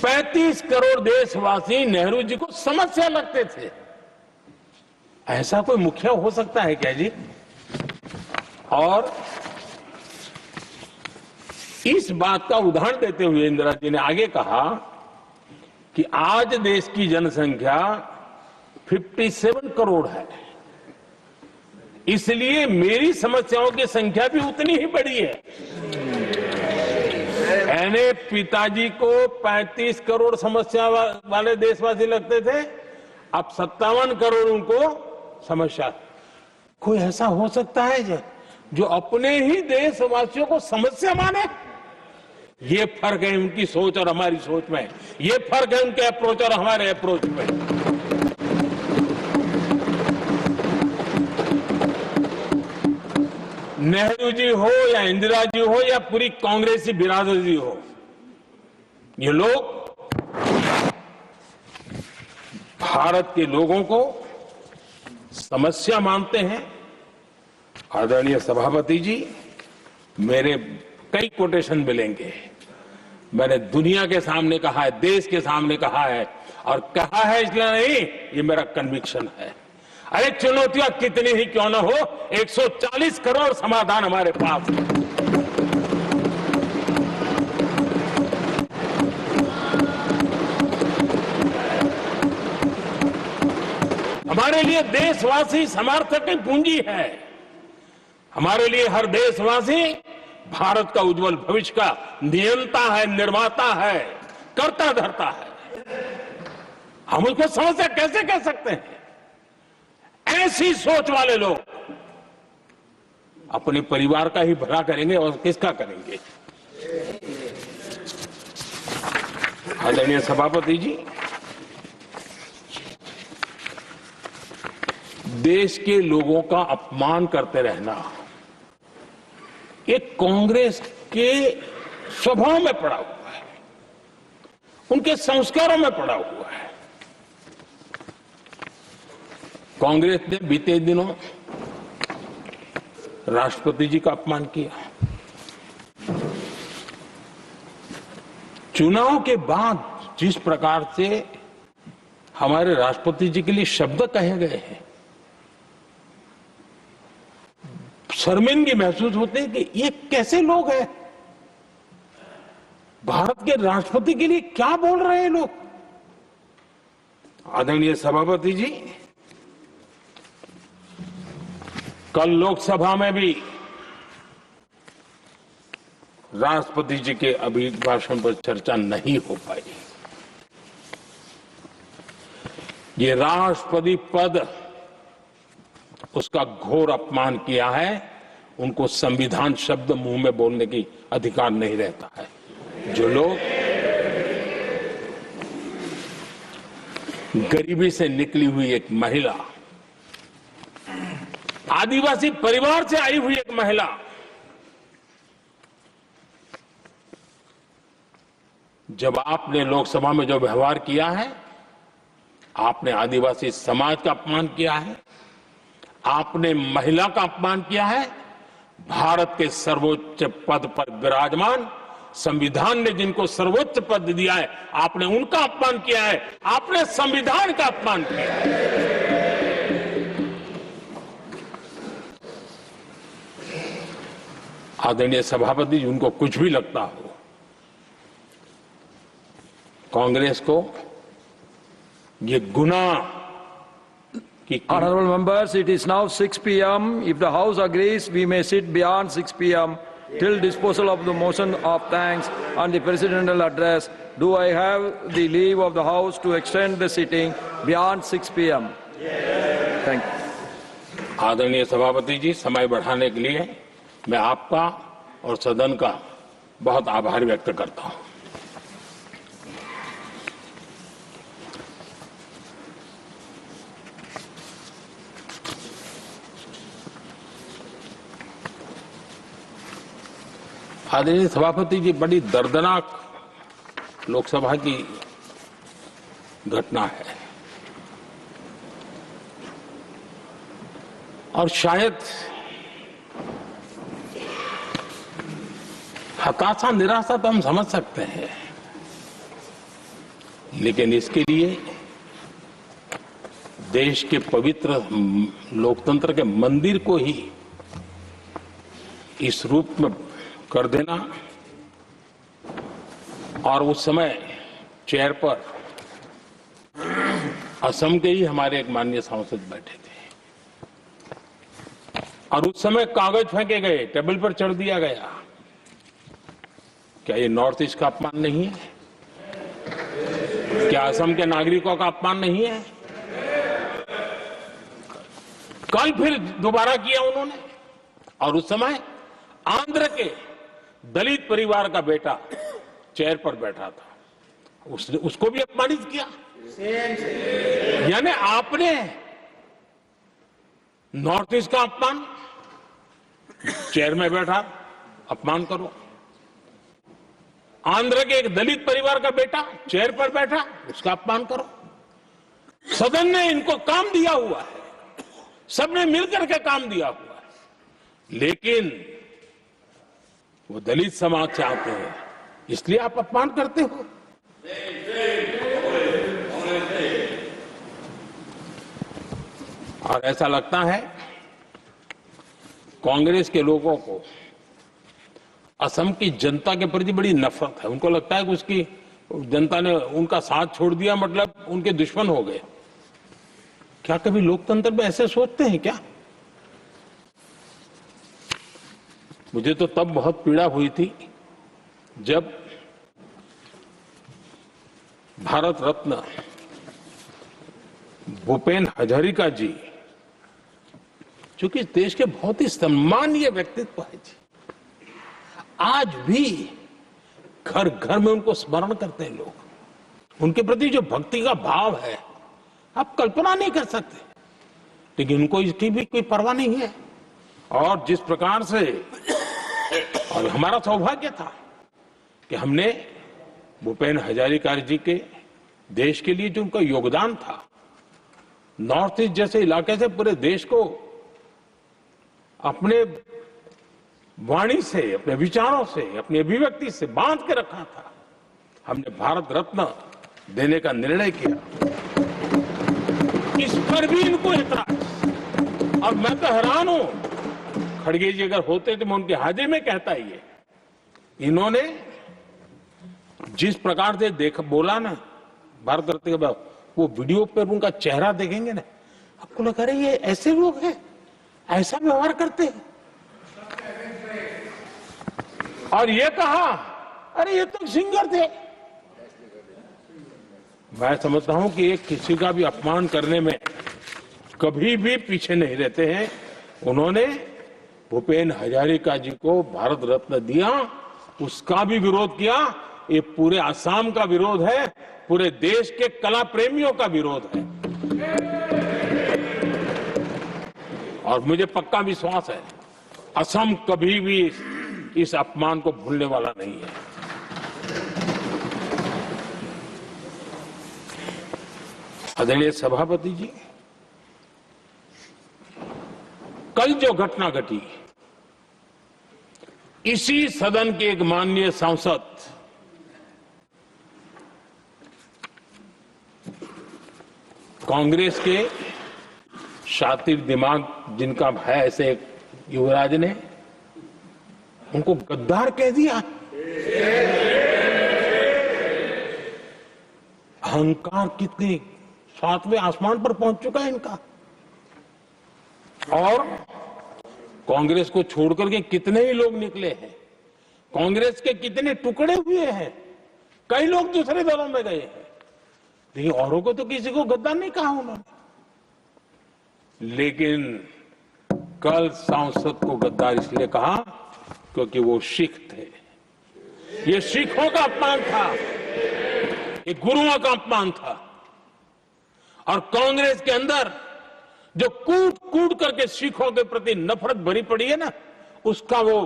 35 करोड़ देशवासी नेहरू जी को समस्या लगते थे। ऐसा कोई मुखिया हो सकता है क्या जी? और इस बात का उदाहरण देते हुए इंदिरा जी ने आगे कहा कि आज देश की जनसंख्या 57 करोड़ है, इसलिए मेरी समस्याओं की संख्या भी उतनी ही बड़ी है। यानी पिताजी को 35 करोड़ समस्या वाले देशवासी लगते थे, अब 57 करोड़ उनको समस्या। कोई ऐसा हो सकता है जो अपने ही देशवासियों को समस्या माने? ये फर्क है उनकी सोच और हमारी सोच में, ये फर्क है उनके अप्रोच और हमारे अप्रोच में। नेहरू जी हो या इंदिरा जी हो या पूरी कांग्रेसी बिरादरी हो, ये लोग भारत के लोगों को समस्या मानते हैं। आदरणीय सभापति जी, मेरे कई कोटेशन मिलेंगे। मैंने दुनिया के सामने कहा है, देश के सामने कहा है, और कहा है इसलिए नहीं, ये मेरा कन्विक्शन है। अरे चुनौतियां कितनी ही क्यों न हो, 140 करोड़ समाधान हमारे पास है। हमारे लिए देशवासी समर्थक की पूंजी है। हमारे लिए हर देशवासी भारत का उज्जवल भविष्य का नियंता है, निर्माता है, कर्ता धर्ता है। हम उसको समस्या कैसे कह सकते हैं? ऐसी सोच वाले लोग अपने परिवार का ही भला करेंगे और किसका करेंगे? आदरणीय सभापति जी, देश के लोगों का अपमान करते रहना ये कांग्रेस के स्वभाव में पड़ा हुआ है, उनके संस्कारों में पड़ा हुआ है। कांग्रेस ने बीते दिनों राष्ट्रपति जी का अपमान किया। चुनाव के बाद जिस प्रकार से हमारे राष्ट्रपति जी के लिए शब्द कहे गए हैं, शर्मिंदगी महसूस होती है कि ये कैसे लोग हैं? भारत के राष्ट्रपति के लिए क्या बोल रहे हैं लोग? आदरणीय सभापति जी, कल लोकसभा में भी राष्ट्रपति जी के अभिभाषण पर चर्चा नहीं हो पाई। ये राष्ट्रपति पद, उसका घोर अपमान किया है। उनको संविधान शब्द मुंह में बोलने की अधिकार नहीं रहता है। जो लोग गरीबी से निकली हुई एक महिला, आदिवासी परिवार से आई हुई एक महिला, जब आपने लोकसभा में जो व्यवहार किया है, आपने आदिवासी समाज का अपमान किया है, आपने महिला का अपमान किया है। भारत के सर्वोच्च पद पर विराजमान, संविधान ने जिनको सर्वोच्च पद दिया है, आपने उनका अपमान किया है, आपने संविधान का अपमान किया है। आदरणीय सभापति जी, उनको कुछ भी लगता हो, कांग्रेस को ये गुनाह Honorable members, it is now 6 p.m. If the House agrees, we may sit beyond 6 p.m. till disposal of the motion of thanks and the presidential address. Do I have the leave of the House to extend the sitting beyond 6 p.m.? Yes. Thank you. आदरणीय सभापति जी, समय बढ़ाने के लिए मैं आपका और सदन का बहुत आभार व्यक्त करता हूं। आदरणीय सभापति जी, बड़ी दर्दनाक लोकसभा की घटना है और शायद हताशा, निराशा तो हम समझ सकते हैं, लेकिन इसके लिए देश के पवित्र लोकतंत्र के मंदिर को ही इस रूप में कर देना, और उस समय चेयर पर असम के ही हमारे एक माननीय सांसद बैठे थे और उस समय कागज फेंके गए, टेबल पर चढ़ दिया गया। क्या ये नॉर्थ ईस्ट का अपमान नहीं है? क्या असम के नागरिकों का अपमान नहीं है? कल फिर दोबारा किया उन्होंने, और उस समय आंध्र के दलित परिवार का बेटा चेयर पर बैठा था, उसने उसको भी अपमानित किया। यानी आपने नॉर्थ ईस्ट का अपमान, चेयर में बैठा अपमान करो। आंध्र के एक दलित परिवार का बेटा चेयर पर बैठा, उसका अपमान करो। सदन ने इनको काम दिया हुआ है, सबने मिलकर के काम दिया हुआ है, लेकिन वो दलित समाज से आते हैं, इसलिए आप अपमान करते हो। और ऐसा लगता है कांग्रेस के लोगों को असम की जनता के प्रति बड़ी नफरत है। उनको लगता है कि उसकी जनता ने उनका साथ छोड़ दिया, मतलब उनके दुश्मन हो गए। क्या कभी लोकतंत्र में ऐसे सोचते हैं क्या? मुझे तो तब बहुत पीड़ा हुई थी जब भारत रत्न भूपेन हजारिका जी, जो कि देश के बहुत ही सम्मानीय व्यक्तित्व है जी, आज भी घर घर में उनको स्मरण करते हैं लोग। उनके प्रति जो भक्ति का भाव है आप कल्पना नहीं कर सकते, लेकिन उनको इसकी भी कोई परवाह नहीं है। और जिस प्रकार से, और हमारा सौभाग्य था कि हमने भूपेन हजारिका जी के देश के लिए जो उनका योगदान था, नॉर्थ ईस्ट जैसे इलाके से पूरे देश को अपने वाणी से, अपने विचारों से, अपनी अभिव्यक्ति से बांध के रखा था। हमने भारत रत्न देने का निर्णय किया, इस पर भी इनको ऐतराज। और मैं तो हैरान हूं, खड़गे जी अगर होते तो मैं उनकी हाजिरी में कहता ही है, इन्होंने जिस प्रकार से बोला ना भारत रत्न के बाद, वो वीडियो पर उनका चेहरा देखेंगे ना, आपको लगा रही है ऐसे लोग हैं, ऐसा व्यवहार करते हैं। और ये कहा, अरे ये तो सिंगर थे। मैं समझता हूं कि एक किसी का भी अपमान करने में कभी भी पीछे नहीं रहते हैं। उन्होंने भूपेन हजारिका जी को भारत रत्न दिया, उसका भी विरोध किया। ये पूरे असम का विरोध है, पूरे देश के कला प्रेमियों का विरोध है। और मुझे पक्का विश्वास है असम कभी भी इस अपमान को भूलने वाला नहीं है। आदरणीय सभापति जी, कल जो घटना घटी, इसी सदन के एक माननीय सांसद कांग्रेस के शातिर दिमाग जिनका है, ऐसे एक युवराज ने उनको गद्दार कह दिया। अहंकार कितनी 7वें आसमान पर पहुंच चुका है इनका। और कांग्रेस को छोड़कर के कितने ही लोग निकले हैं, कांग्रेस के कितने टुकड़े हुए हैं, कई लोग दूसरे दलों में गए हैं, लेकिन औरों को तो किसी को गद्दार नहीं कहा उन्होंने। लेकिन कल सांसद को गद्दार इसलिए कहा क्योंकि वो सिख थे। ये सिखों का अपमान था, ये गुरुओं का अपमान था। और कांग्रेस के अंदर जो कूट कूट करके सिखों के प्रति नफरत भरी पड़ी है ना, उसका वो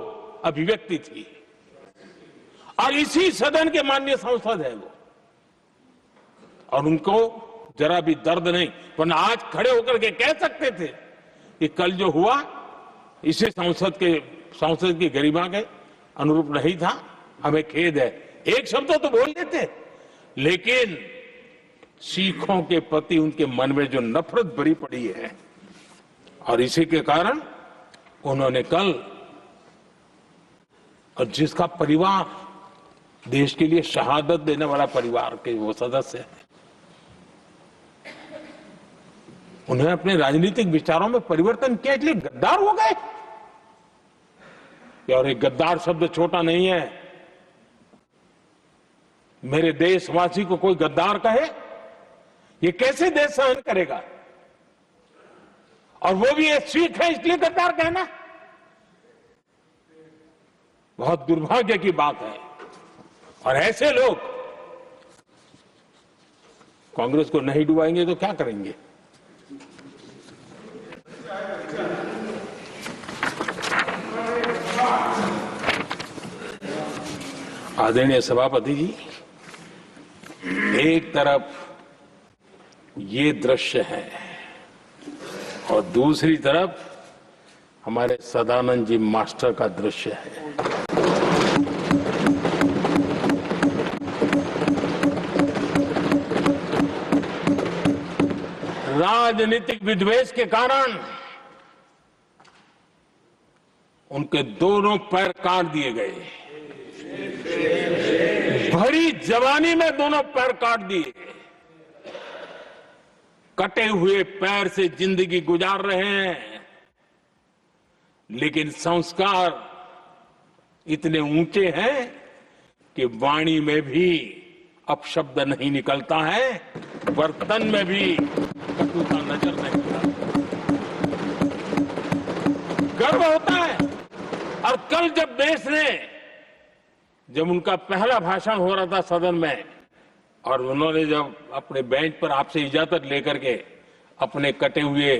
अभिव्यक्ति थी। और इसी सदन के माननीय सांसद है वो, और उनको जरा भी दर्द नहीं, वरना आज खड़े होकर के कह सकते थे कि कल जो हुआ इसी सांसद की गरिमा के अनुरूप नहीं था, हमें खेद है। एक शब्द तो बोल देते, लेकिन सिखों के प्रति उनके मन में जो नफरत भरी पड़ी है, और इसी के कारण उन्होंने कल, और जिसका परिवार देश के लिए शहादत देने वाला परिवार के वो सदस्य हैं, उन्होंने अपने राजनीतिक विचारों में परिवर्तन किया, इसलिए गद्दार हो गए। और एक गद्दार शब्द छोटा नहीं है। मेरे देशवासी को कोई गद्दार कहे, ये कैसे देश सहन करेगा? और वो भी एक सिख है इसलिए गद्दार कहना बहुत दुर्भाग्य की बात है। और ऐसे लोग कांग्रेस को नहीं डुबाएंगे तो क्या करेंगे? आदरणीय सभापति जी, एक तरफ ये दृश्य है और दूसरी तरफ हमारे सदानंद जी मास्टर का दृश्य है। राजनीतिक विद्वेष के कारण उनके दोनों पैर काट दिए गए। भरी जवानी में दोनों पैर काट दिए। कटे हुए पैर से जिंदगी गुजार रहे हैं, लेकिन संस्कार इतने ऊंचे हैं कि वाणी में भी अपशब्द नहीं निकलता है, बर्तन में भी कटुता नजर नहीं आता। गर्व होता है। और कल जब देश ने, जब उनका पहला भाषण हो रहा था सदन में, और उन्होंने जब अपने बेंच पर आपसे इजाजत लेकर के अपने कटे हुए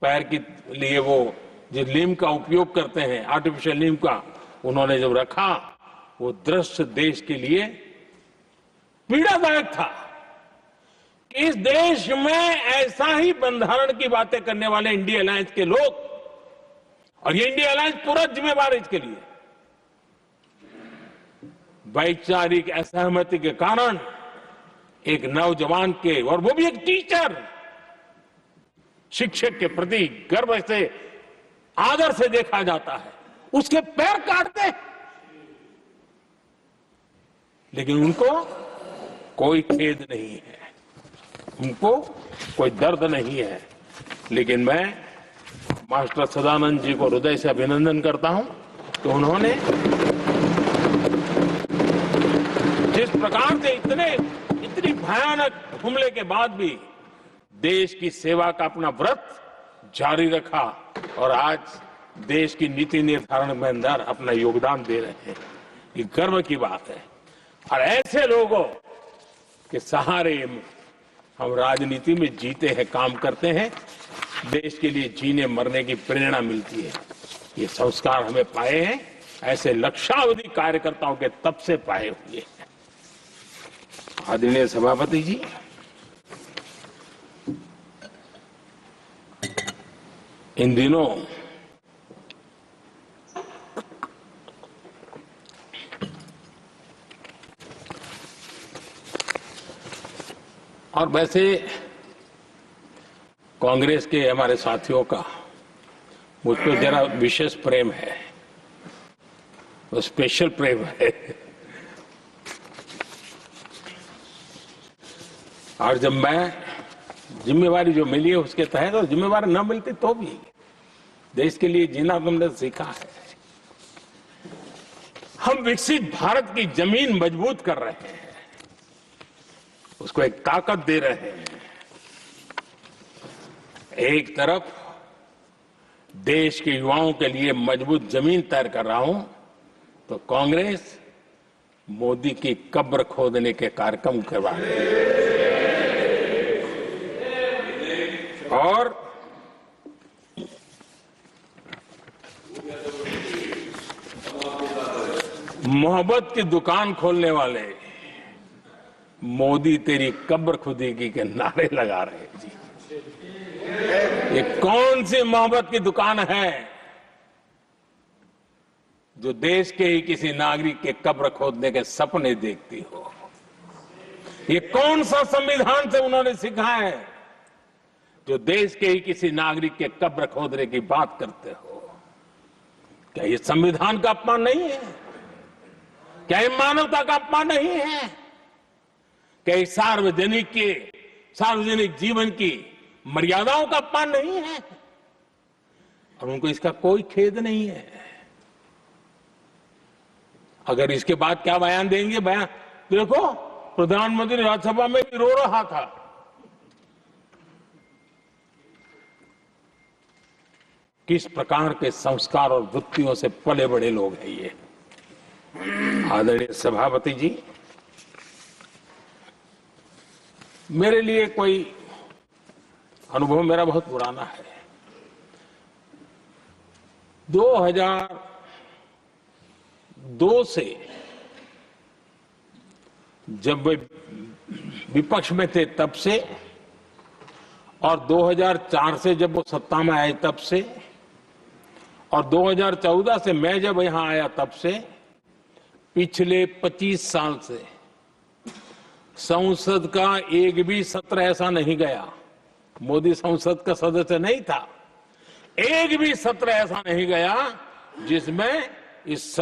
पैर के लिए वो जिस नीम का उपयोग करते हैं, आर्टिफिशियल नीम का, उन्होंने जब रखा, वो दृश्य देश के लिए पीड़ादायक था कि इस देश में ऐसा ही बंधारण की बातें करने वाले इंडिया अलायंस के लोग, और ये इंडिया अलायंस पूरा जिम्मेवार है इसके लिए, वैचारिक असहमति के कारण एक नौजवान के, और वो भी एक टीचर, शिक्षक के प्रति गर्व से, आदर से देखा जाता है, उसके पैर काटते, लेकिन उनको कोई खेद नहीं है, उनको कोई दर्द नहीं है। लेकिन मैं मास्टर सदानंद जी को हृदय से अभिनंदन करता हूं कि उन्होंने जिस प्रकार से इतनी भयानक हमले के बाद भी देश की सेवा का अपना व्रत जारी रखा, और आज देश की नीति निर्धारण में अंदर अपना योगदान दे रहे हैं। ये गर्व की बात है। और ऐसे लोगों के सहारे हम राजनीति में जीते हैं, काम करते हैं, देश के लिए जीने मरने की प्रेरणा मिलती है। ये संस्कार हमें पाए हैं ऐसे लक्षावधि कार्यकर्ताओं के तब से पाए हुए हैं। आदरणीय सभापति जी, इन दिनों और वैसे कांग्रेस के हमारे साथियों का मुझ पर जरा विशेष प्रेम है, वो स्पेशल प्रेम है। और जब मैं जिम्मेवारी जो मिली है उसके तहत, और जिम्मेवारी न मिलती तो भी देश के लिए जीना तुमने सीखा है। हम विकसित भारत की जमीन मजबूत कर रहे हैं, उसको एक ताकत दे रहे हैं। एक तरफ देश के युवाओं के लिए मजबूत जमीन तैयार कर रहा हूं, तो कांग्रेस मोदी की कब्र खोदने के कार्यक्रम करवा रही है। और मोहब्बत की दुकान खोलने वाले मोदी तेरी कब्र खुदेगी के नारे लगा रहे हैं जी। ये कौन सी मोहब्बत की दुकान है जो देश के ही किसी नागरिक के कब्र खोदने के सपने देखती हो? ये कौन सा संविधान से उन्होंने सीखा है जो देश के ही किसी नागरिक के कब्र खोदने की बात करते हो? क्या ये संविधान का अपमान नहीं है? क्या ये मानवता का अपमान नहीं है? क्या ये सार्वजनिक जीवन की मर्यादाओं का अपमान नहीं है? और उनको इसका कोई खेद नहीं है। अगर इसके बाद क्या बयान देंगे? बयान देखो, प्रधानमंत्री राज्यसभा में भी रो रहा था। किस प्रकार के संस्कार और वृत्तियों से पले बड़े लोग हैं ये। आदरणीय सभापति जी, मेरे लिए कोई अनुभव मेरा बहुत पुराना है। 2002 से जब वे विपक्ष में थे तब से, और 2004 से जब वो सत्ता में आए तब से, और 2014 से मैं जब यहां आया तब से, पिछले 25 साल से संसद का एक भी सत्र ऐसा नहीं गया, मोदी संसद का सदस्य नहीं था, एक भी सत्र ऐसा नहीं गया जिसमें इस